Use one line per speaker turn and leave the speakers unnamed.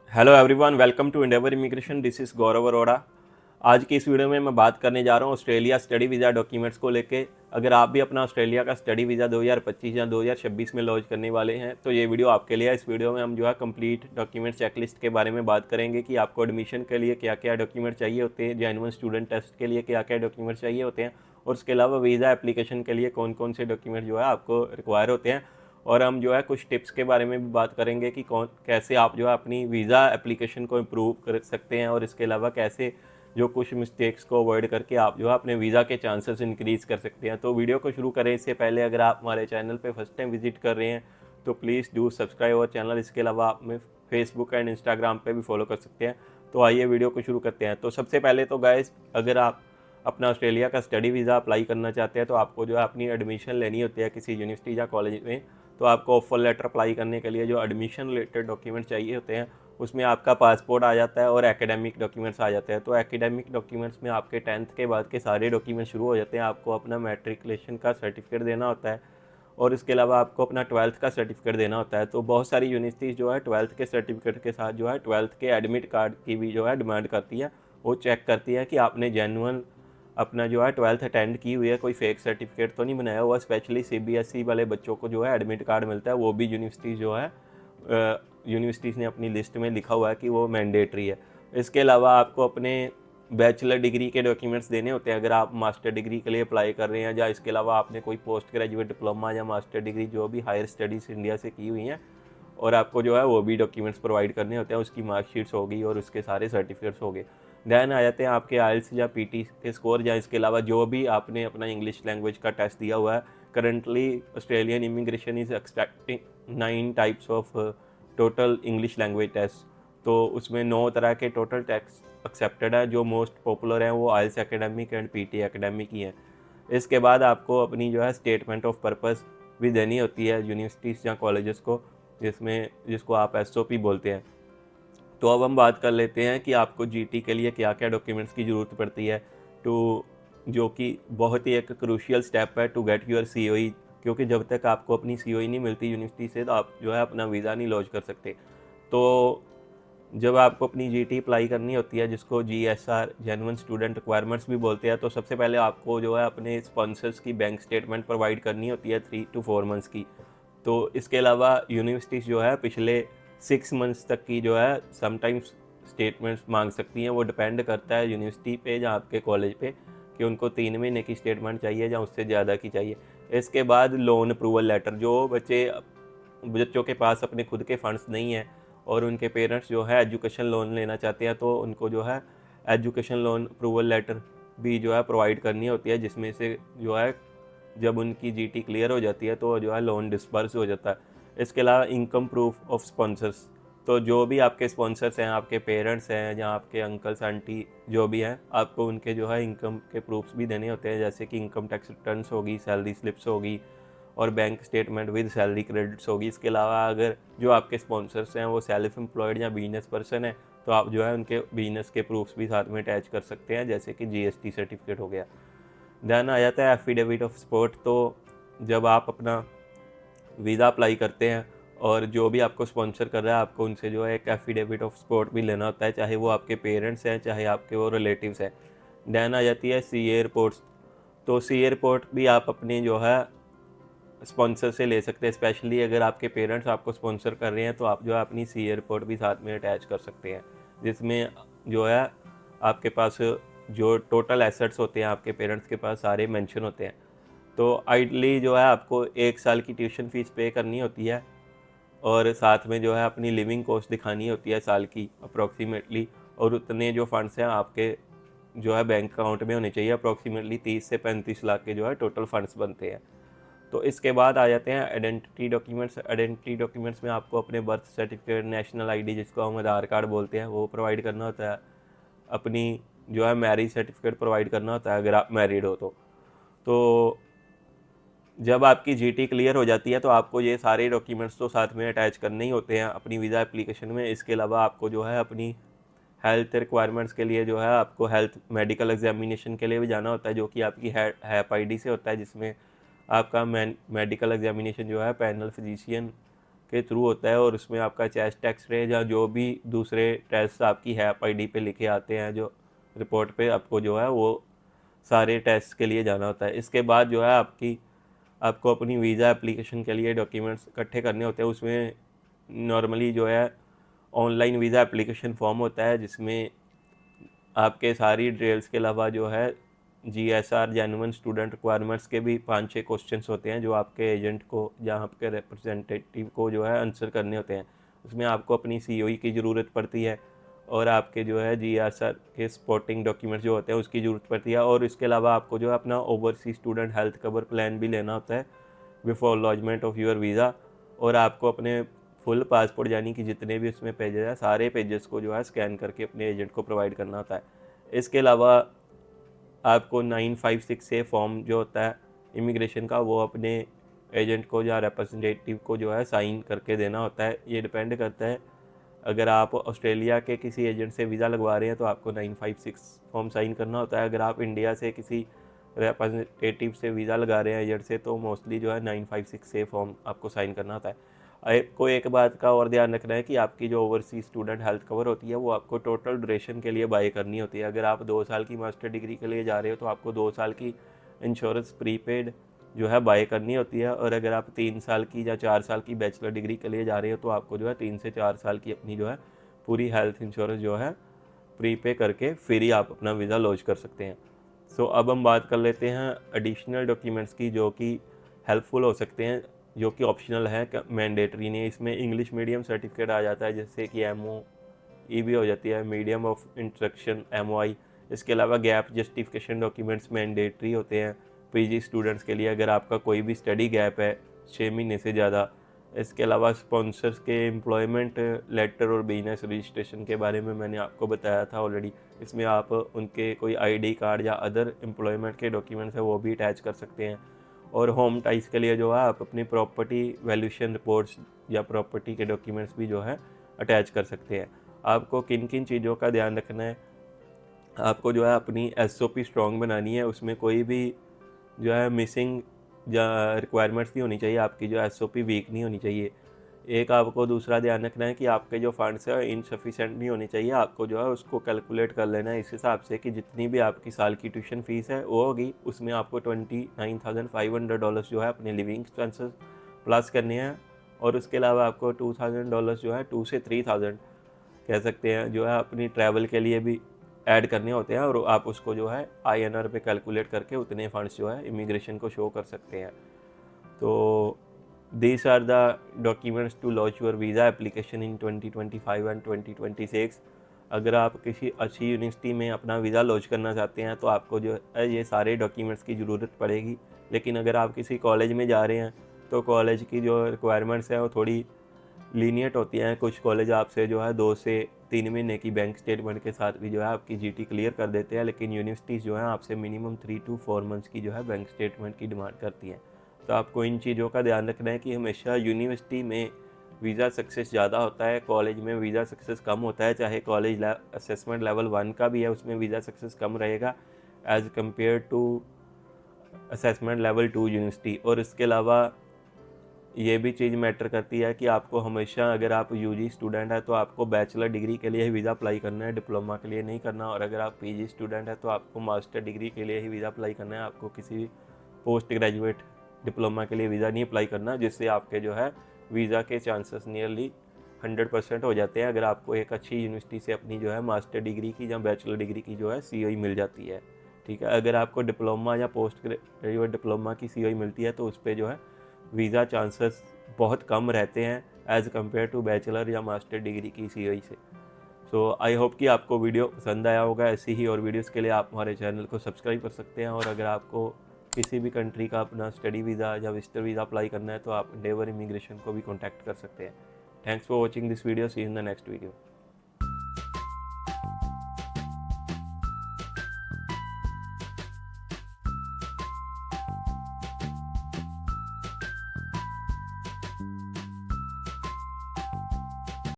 Hello everyone, welcome to Endeavour immigration. This is Gaurav Arora. आज की इस वीडियो में मैं बात करने जा रहा हूँ ऑस्ट्रेलिया स्टडी वीज़ा डॉक्यूमेंट्स को लेके। अगर आप भी अपना ऑस्ट्रेलिया का स्टडी वीज़ा 2025 या 2026 में लॉन्च करने वाले हैं तो ये वीडियो आपके लिए है। इस वीडियो में हम कंप्लीट डॉक्यूमेंट चेकलिस्ट के बारे में बात करेंगे कि आपको एडमिशन के लिए क्या क्या डॉक्यूमेंट चाहिए होते हैं, जेन्युइन स्टूडेंट टेस्ट के लिए क्या क्या डॉक्यूमेंट चाहिए होते हैं, और उसके अलावा वीज़ा एप्लीकेशन के लिए कौन कौन से डॉक्यूमेंट आपको रिक्वायर होते हैं। और हम कुछ टिप्स के बारे में भी बात करेंगे कि कौन कैसे आप अपनी वीज़ा एप्लीकेशन को इम्प्रूव कर सकते हैं, और इसके अलावा कैसे कुछ मिस्टेक्स को अवॉइड करके आप अपने वीज़ा के चांसेस इंक्रीज़ कर सकते हैं। तो वीडियो को शुरू करें इससे पहले अगर आप हमारे चैनल पे फर्स्ट टाइम विजिट कर रहे हैं तो please do subscribe our channel. इसके अलावा आप हमें फेसबुक एंड इंस्टाग्राम पे भी फॉलो कर सकते हैं। तो आइए वीडियो को शुरू करते हैं। तो सबसे पहले तो गाइस, अगर आप अपना ऑस्ट्रेलिया का स्टडी वीज़ा अप्लाई करना चाहते हैं तो आपको अपनी एडमिशन लेनी होती है किसी यूनिवर्सिटी या कॉलेज में। तो आपको ऑफर लेटर अप्लाई करने के लिए जो एडमिशन रिलेटेड डॉक्यूमेंट चाहिए होते हैं उसमें आपका पासपोर्ट आ जाता है और एकेडमिक डॉक्यूमेंट्स आ जाते हैं। तो एकेडमिक डॉक्यूमेंट्स में आपके 10th के बाद के सारे डॉक्यूमेंट शुरू हो जाते हैं। आपको अपना मैट्रिकुलेशन का सर्टिफिकेट देना होता है और इसके अलावा आपको अपना 12th का सर्टिफिकेट देना होता है। तो बहुत सारी यूनिवर्सिटीज़ 12th के सर्टिफिकेट के साथ 12th के एडमिट कार्ड की भी डिमांड करती है। वो चेक करती है कि आपने जेन्युइन अपना 12th अटेंड की हुई है, कोई फेक सर्टिफिकेट तो नहीं बनाया हुआ। स्पेशली सीबीएसई वाले बच्चों को एडमिट कार्ड मिलता है, वो भी यूनिवर्सिटीज़ ने अपनी लिस्ट में लिखा हुआ है कि वो मैंडेटरी है। इसके अलावा आपको अपने बैचलर डिग्री के डॉक्यूमेंट्स देने होते हैं अगर आप मास्टर डिग्री के लिए अप्लाई कर रहे हैं, या इसके अलावा आपने कोई पोस्ट ग्रेजुएट डिप्लोमा या मास्टर डिग्री जो भी हायर स्टडीज़ इंडिया से की हुई हैं, और आपको वो भी डॉक्यूमेंट्स प्रोवाइड करने होते हैं। उसकी मार्कशीट्स होगी और उसके सारे सर्टिफिकेट्स हो गए। देन आ जाते हैं आपके आइल्स या पीटी के स्कोर, या इसके अलावा जो भी आपने अपना इंग्लिश लैंग्वेज का टेस्ट दिया हुआ है। Currently Australian immigration is expecting 9 types of total English language test. तो उसमें 9 तरह के टोटल टेस्ट एक्सेप्टेड है। जो मोस्ट पॉपुलर हैं वो आइल्स एकेडमिक एंड पीटी एकेडमिक ही हैं। इसके बाद आपको अपनी स्टेटमेंट ऑफ पर्पस भी देनी होती है यूनिवर्सिटीज़ या कॉलेजेस को, जिसको आप एसओपी बोलते हैं। तो अब हम बात कर लेते हैं कि आपको जीटी के लिए क्या क्या डॉक्यूमेंट्स की ज़रूरत पड़ती है, टू जो कि बहुत ही एक क्रूशियल स्टेप है टू गेट योर सीओई। क्योंकि जब तक आपको अपनी सीओई नहीं मिलती यूनिवर्सिटी से तो आप अपना वीज़ा नहीं लॉन्च कर सकते। तो जब आपको अपनी जीटी अप्लाई करनी होती है, जिसको जीएसआर जेन्युइन स्टूडेंट रिक्वायरमेंट्स भी बोलते हैं, तो सबसे पहले आपको अपने स्पॉन्सर्स की बैंक स्टेटमेंट प्रोवाइड करनी होती है 3 to 4 मंथ्स की। तो इसके अलावा यूनिवर्सिटीज़ पिछले 6 मंथ्स तक की समटाइम्स स्टेटमेंट्स मांग सकती हैं। वो डिपेंड करता है यूनिवर्सिटी पे या आपके कॉलेज पे कि उनको 3 महीने की स्टेटमेंट चाहिए या उससे ज़्यादा की चाहिए। इसके बाद लोन अप्रूवल लेटर, जो बच्चों के पास अपने खुद के फंड्स नहीं हैं और उनके पेरेंट्स एजुकेशन लोन लेना चाहते हैं, तो उनको एजुकेशन लोन अप्रूवल लेटर भी प्रोवाइड करनी होती है, जिसमें से जब उनकी जीटी क्लियर हो जाती है तो लोन डिस्पर्स हो जाता है। इसके अलावा इनकम प्रूफ ऑफ स्पॉन्सर्स, तो जो भी आपके स्पॉन्सर्स हैं, आपके पेरेंट्स हैं या आपके अंकल्स आंटी जो भी हैं, आपको उनके इनकम के प्रूफ्स भी देने होते हैं, जैसे कि इनकम टैक्स रिटर्न्स होगी, सैलरी स्लिप्स होगी और bank statement with salary credits होगी। इसके अलावा अगर जो आपके स्पॉन्सर्स हैं वो सेल्फ एम्प्लॉयड या बिजनेस पर्सन है तो आप उनके बिजनेस के प्रूफ्स भी साथ में अटैच कर सकते हैं, जैसे कि जीएसटी सर्टिफिकेट हो गया। देन आ जाता है एफिडेविट ऑफ सपोर्ट। तो जब आप अपना वीज़ा अप्लाई करते हैं और जो भी आपको स्पॉन्सर कर रहा है, आपको उनसे एक एफिडेविट ऑफ सपोर्ट भी लेना होता है, चाहे वो आपके पेरेंट्स हैं चाहे आपके वो रिलेटिव्स हैं। देन आ जाती है सी एयरपोर्ट्स। तो सी एयरपोर्ट भी आप अपनी स्पॉन्सर से ले सकते हैं। स्पेशली अगर आपके पेरेंट्स आपको स्पॉन्सर कर रहे हैं तो आप अपनी सी एयरपोर्ट भी साथ में अटैच कर सकते हैं, जिसमें आपके पास जो टोटल एसेट्स होते हैं आपके पेरेंट्स के पास सारे मेंशन होते हैं। तो आइडली आपको 1 साल की ट्यूशन फ़ीस पे करनी होती है और साथ में अपनी लिविंग कॉस्ट दिखानी होती है साल की अप्रॉक्सीमेटली, और उतने जो फंड्स हैं आपके बैंक अकाउंट में होने चाहिए। अप्रॉक्सीमेटली 30 से 35 लाख के टोटल फंड्स बनते हैं। तो इसके बाद आ जाते हैं आइडेंटिटी डॉक्यूमेंट्स। आइडेंटिटी डॉक्यूमेंट्स में आपको अपने बर्थ सर्टिफिकेट, नेशनल आईडी जिसको हम आधार कार्ड बोलते हैं, वो प्रोवाइड करना होता है। अपनी मैरिज सर्टिफिकेट प्रोवाइड करना होता है अगर आप मैरिड हो तो जब आपकी जीटी क्लियर हो जाती है तो आपको ये सारे डॉक्यूमेंट्स तो साथ में अटैच करने ही होते हैं अपनी वीज़ा एप्लीकेशन में। इसके अलावा आपको अपनी हेल्थ रिक्वायरमेंट्स के लिए आपको हेल्थ मेडिकल एग्जामिनेशन के लिए भी जाना होता है, जो कि आपकी हैप आईडी से होता है, जिसमें आपका मेडिकल एग्जामिनेशन पैनल फिजिशियन के थ्रू होता है और उसमें आपका चेस्ट एक्सरे या जो भी दूसरे टेस्ट आपकी हैप आईडी पे लिखे आते हैं, जो रिपोर्ट पे आपको जो है वो सारे टेस्ट के लिए जाना होता है। इसके बाद जो है आपको अपनी वीज़ा एप्लीकेशन के लिए डॉक्यूमेंट्स इकट्ठे करने होते हैं। उसमें नॉर्मली जो है ऑनलाइन वीज़ा एप्लीकेशन फॉर्म होता है, जिसमें आपके सारी डिटेल्स के अलावा जो है GSR जेन्युइन स्टूडेंट रिक्वायरमेंट्स के भी 5-6 क्वेश्चंस होते हैं जो आपके एजेंट को या आपके रिप्रेजेंटेटिव को जो है आंसर करने होते हैं। उसमें आपको अपनी COE की ज़रूरत पड़ती है और आपके जो है GSR के सपोर्टिंग डॉक्यूमेंट्स जो होते हैं उसकी ज़रूरत पड़ती है। और इसके अलावा आपको जो है अपना overseas student health cover plan भी लेना होता है before lodgement of your visa. और आपको अपने फुल पासपोर्ट यानी कि जितने भी उसमें पेजेस हैं सारे पेजेस को जो है स्कैन करके अपने एजेंट को प्रोवाइड करना होता है। इसके अलावा आपको 956A फॉर्म जो होता है इमिग्रेशन का, वो अपने एजेंट को या रिप्रेजेंटेटिव को जो है साइन करके देना होता है। ये डिपेंड करता है, अगर आप ऑस्ट्रेलिया के किसी एजेंट से वीज़ा लगवा रहे हैं तो आपको 956 फॉर्म साइन करना होता है। अगर आप इंडिया से किसी रिप्रेजेंटेटिव से वीज़ा लगा रहे हैं एजेंट से, तो मोस्टली जो है 956A फॉर्म आपको साइन करना होता है। आपको एक बात का और ध्यान रखना है कि आपकी जो ओवरसीज स्टूडेंट हेल्थ कवर होती है वो आपको टोटल ड्यूरेशन के लिए बाय करनी होती है। अगर आप 2 साल की मास्टर डिग्री के लिए जा रहे हो तो आपको 2 साल की इंश्योरेंस प्रीपेड जो है बाय करनी होती है। और अगर आप 3 साल की या 4 साल की बैचलर डिग्री के लिए जा रहे हो तो आपको जो है 3 से 4 साल की अपनी जो है पूरी हेल्थ इंश्योरेंस जो है प्रीपे करके फिर ही आप अपना वीज़ा लॉन्च कर सकते हैं। सो अब हम बात कर लेते हैं एडिशनल डॉक्यूमेंट्स की जो कि हेल्पफुल हो सकते हैं, जो कि ऑप्शनल है, मैंडेटरी नहीं है। इसमें इंग्लिश मीडियम सर्टिफिकेट आ जाता है, जैसे कि MOE भी हो जाती है, मीडियम ऑफ इंस्ट्रक्शन MOI। इसके अलावा गैप जस्टिफिकेशन डॉक्यूमेंट्स मैंडेटरी होते हैं PG स्टूडेंट्स के लिए, अगर आपका कोई भी स्टडी गैप है 6 महीने से ज़्यादा। इसके अलावा स्पॉन्सर्स के एम्प्लॉयमेंट लेटर और बिजनेस रजिस्ट्रेशन के बारे में मैंने आपको बताया था ऑलरेडी। इसमें आप उनके कोई ID कार्ड या अदर एम्प्लॉयमेंट के डॉक्यूमेंट्स है वो भी अटैच कर सकते हैं। और होम टाइज के लिए जो है आप अपनी प्रॉपर्टी वैल्यूशन रिपोर्ट्स या प्रॉपर्टी के डॉक्यूमेंट्स भी जो है अटैच कर सकते हैं। आपको किन किन चीज़ों का ध्यान रखना है, आपको जो है अपनी SOP स्ट्रॉन्ग बनानी है, उसमें कोई भी जो है मिसिंग या रिक्वायरमेंट्स नहीं होनी चाहिए, आपकी जो SOP वीक नहीं होनी चाहिए। एक आपको दूसरा ध्यान रखना है कि आपके जो फंड्स है इनसफिशेंट नहीं होने चाहिए। आपको जो है उसको कैलकुलेट कर लेना है इस हिसाब से कि जितनी भी आपकी साल की ट्यूशन फीस है वो होगी, उसमें आपको $29,500 जो है अपने लिविंग एक्सपेंसेस प्लस करने हैं। और उसके अलावा आपको $2,000 जो है 2 से 3,000 कह सकते हैं जो है अपनी ट्रैवल के लिए भी ऐड करने होते हैं। और आप उसको जो है INR पे कैलकुलेट करके उतने फंड्स जो है इमिग्रेशन को शो कर सकते हैं। तो These are the documents to launch your visa application in 2025 and 2026। अगर आप किसी अच्छी यूनिवर्सिटी में अपना वीज़ा लॉन्च करना चाहते हैं तो आपको जो है ये सारे डॉक्यूमेंट्स की ज़रूरत पड़ेगी। लेकिन अगर आप किसी कॉलेज में जा रहे हैं तो कॉलेज की जो रिक्वायरमेंट्स हैं वो थोड़ी लीनियट होती हैं। कुछ कॉलेज आपसे जो है 2 से 3 महीने की बैंक स्टेटमेंट के साथ भी जो है आपकी GT क्लियर कर देते हैं, लेकिन यूनिवर्सिटीज़ जो है आपसे मिनिमम 3 to 4 मंथ्स की जो है बैंक स्टेटमेंट की डिमांड करती हैं। तो आपको इन चीज़ों का ध्यान रखना है कि हमेशा यूनिवर्सिटी में वीज़ा सक्सेस ज़्यादा होता है, कॉलेज में वीज़ा सक्सेस कम होता है। चाहे कॉलेज असेसमेंट लेवल 1 का भी है, उसमें वीज़ा सक्सेस कम रहेगा as compare to assessment level 2 university. और इसके अलावा ये भी चीज़ मैटर करती है कि आपको हमेशा, अगर आप UG स्टूडेंट है तो आपको बैचलर डिग्री के लिए ही वीज़ा अप्लाई करना है, डिप्लोमा के लिए नहीं करना। और अगर आप PG स्टूडेंट है तो आपको मास्टर डिग्री के लिए ही वीज़ा अप्लाई करना है, आपको किसी भी पोस्ट ग्रेजुएट डिप्लोमा के लिए वीज़ा नहीं अप्लाई करना, जिससे आपके जो है वीज़ा के चांसेस नियरली 100% हो जाते हैं अगर आपको एक अच्छी यूनिवर्सिटी से अपनी जो है मास्टर डिग्री की या बैचलर डिग्री की जो है COE मिल जाती है। ठीक है, अगर आपको डिप्लोमा या पोस्ट ग्रेजुएट डिप्लोमा की COE मिलती है तो उस पर जो है वीज़ा चांसेस बहुत कम रहते हैं एज़ कम्पेयर टू बैचलर या मास्टर डिग्री की COE से। सो आई होप कि आपको वीडियो पसंद आया होगा। ऐसी ही और वीडियोस के लिए आप हमारे चैनल को सब्सक्राइब कर सकते हैं। और अगर आपको किसी भी कंट्री का अपना स्टडी वीज़ा या विजिटर वीज़ा अप्लाई करना है तो आप एंडेवर इमिग्रेशन को भी कॉन्टैक्ट कर सकते हैं। Thanks for watching this video, see in the next video.